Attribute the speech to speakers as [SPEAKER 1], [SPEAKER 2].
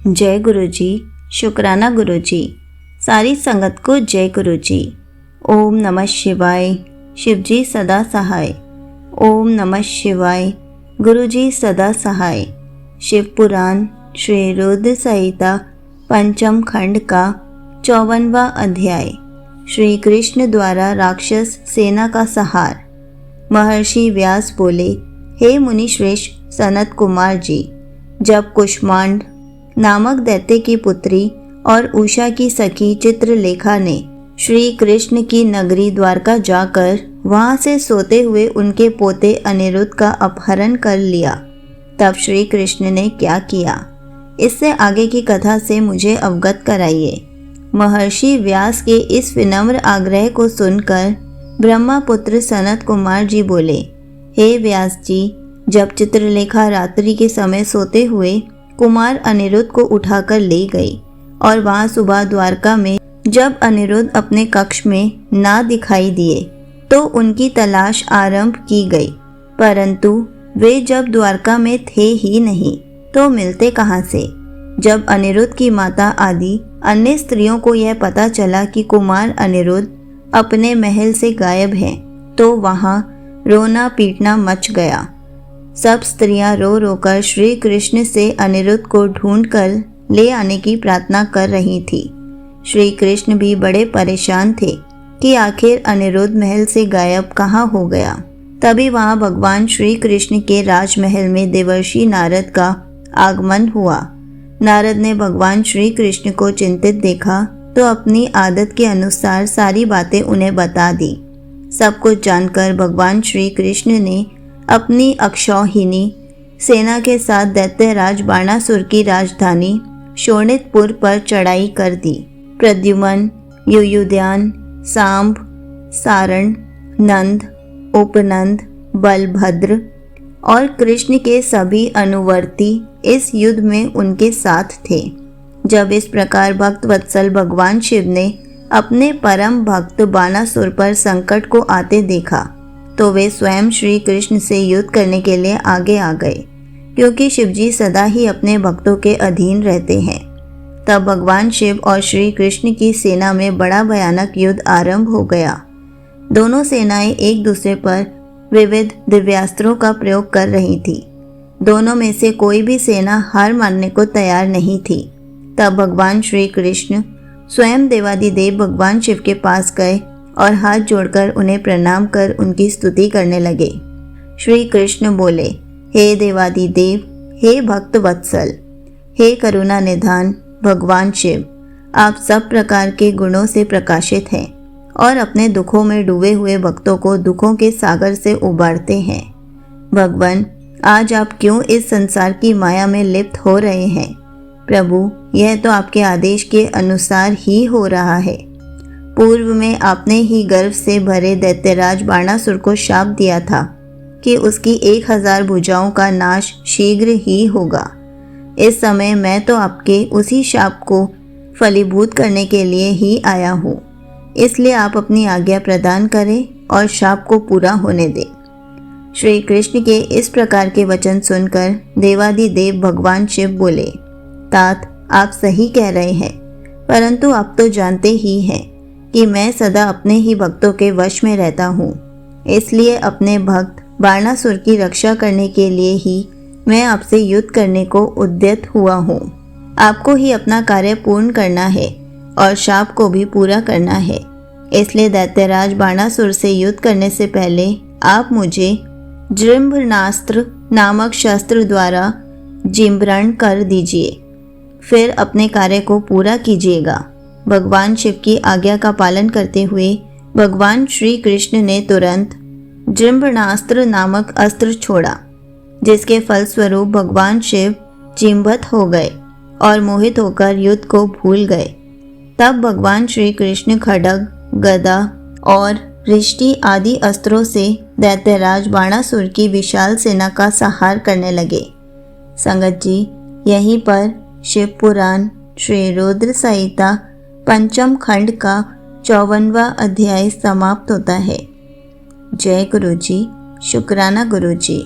[SPEAKER 1] जय गुरु जी, शुक्राना गुरु जी। सारी संगत को जय गुरु जी। ओम नमः शिवाय। शिव जी सदा सहाय। ओम नमः शिवाय। गुरु जी सदा सहाय। शिव पुराण श्री रुद्र संहिता पंचम खंड का 54वां अध्याय। श्री कृष्ण द्वारा राक्षस सेना का संहार। महर्षि व्यास बोले, हे मुनि श्रेष्ठ सनत कुमार जी, जब कुष्मांड नामक दैत्य की पुत्री और उषा की सखी चित्रलेखा ने श्री कृष्ण की नगरी द्वारका जाकर वहां से सोते हुए उनके पोते अनिरुद्ध का अपहरण कर लिया, तब श्री कृष्ण ने क्या किया, इससे आगे की कथा से मुझे अवगत कराइए। महर्षि व्यास के इस विनम्र आग्रह को सुनकर ब्रह्मपुत्र सनत कुमार जी बोले, हे व्यास जी, जब चित्रलेखा रात्रि के समय सोते हुए कुमार अनिरुद्ध को उठाकर ले गई और वहां सुबह द्वारका में जब अनिरुद्ध अपने कक्ष में ना दिखाई दिए तो उनकी तलाश आरंभ की गई, परंतु वे जब द्वारका में थे ही नहीं तो मिलते कहां से। जब अनिरुद्ध की माता आदि अन्य स्त्रियों को यह पता चला कि कुमार अनिरुद्ध अपने महल से गायब हैं, तो वहां रोना पीटना मच गया। सब स्त्रियां रो रोकर श्री कृष्ण से अनिरुद्ध को ढूंढकर ले आने की प्रार्थना कर रही थी। श्री कृष्ण भी बड़े परेशान थे कि आखिर अनिरुद्ध महल से गायब कहाँ हो गया। तभी वहां भगवान श्री कृष्ण के राजमहल में देवर्षि नारद का आगमन हुआ। नारद ने भगवान श्री कृष्ण को चिंतित देखा तो अपनी आदत के अनुसार सारी बातें उन्हें बता दी। सब कुछ जानकर भगवान श्री कृष्ण ने अपनी अक्षौहिणी सेना के साथ दैत्यराज बाणासुर की राजधानी शोणितपुर पर चढ़ाई कर दी। प्रद्युम्न, युयुधान, सांब, सारण, नंद, उपनंद, बलभद्र और कृष्ण के सभी अनुवर्ती इस युद्ध में उनके साथ थे। जब इस प्रकार भक्त वत्सल भगवान शिव ने अपने परम भक्त बाणासुर पर संकट को आते देखा तो वे स्वयं श्री कृष्ण से युद्ध करने के लिए आगे आ गए, क्योंकि शिवजी सदा ही अपने भक्तों के अधीन रहते हैं। तब भगवान शिव और श्री कृष्ण की सेना में बड़ा भयानक युद्ध आरंभ हो गया। दोनों सेनाएं एक दूसरे पर विविध दिव्यास्त्रों का प्रयोग कर रही थी। दोनों में से कोई भी सेना हार मानने को तैयार नहीं थी। तब भगवान श्री कृष्ण स्वयं देवादिदेव भगवान शिव के पास गए और हाथ जोड़कर उन्हें प्रणाम कर उनकी स्तुति करने लगे। श्री कृष्ण बोले, हे देवादिदेव, हे भक्त वत्सल, हे करुणा निधान भगवान शिव, आप सब प्रकार के गुणों से प्रकाशित हैं और अपने दुखों में डूबे हुए भक्तों को दुखों के सागर से उबारते हैं। भगवान, आज आप क्यों इस संसार की माया में लिप्त हो रहे हैं? प्रभु, यह तो आपके आदेश के अनुसार ही हो रहा है। पूर्व में आपने ही गर्व से भरे दैत्यराज बाणासुर को शाप दिया था कि उसकी 1000 भुजाओं का नाश शीघ्र ही होगा। इस समय मैं तो आपके उसी शाप को फलीभूत करने के लिए ही आया हूँ, इसलिए आप अपनी आज्ञा प्रदान करें और शाप को पूरा होने दें। श्री कृष्ण के इस प्रकार के वचन सुनकर देवादिदेव भगवान शिव बोले, तात, आप सही कह रहे हैं, परंतु आप तो जानते ही हैं कि मैं सदा अपने ही भक्तों के वश में रहता हूँ, इसलिए अपने भक्त बाणासुर की रक्षा करने के लिए ही मैं आपसे युद्ध करने को उद्यत हुआ हूँ। आपको ही अपना कार्य पूर्ण करना है और शाप को भी पूरा करना है, इसलिए दैत्यराज बाणासुर से युद्ध करने से पहले आप मुझे जृंभणास्त्र नामक शस्त्र द्वारा जिम्भरण कर दीजिए, फिर अपने कार्य को पूरा कीजिएगा। भगवान शिव की आज्ञा का पालन करते हुए भगवान श्री कृष्ण ने तुरंत जृंभणास्त्र नामक अस्त्र छोड़ा, जिसके फलस्वरूप भगवान शिव चिंभित हो गए और मोहित होकर युद्ध को भूल गए। तब भगवान श्री कृष्ण खड्ग, गदा और रिष्टि आदि अस्त्रों से दैत्यराज बाणासुर की विशाल सेना का संहार करने लगे। संगत जी, यहीं पर शिव पुराण श्री रुद्र संहिता पंचम खंड का 54वां अध्याय समाप्त होता है। जय गुरु जी, शुक्राना गुरु जी।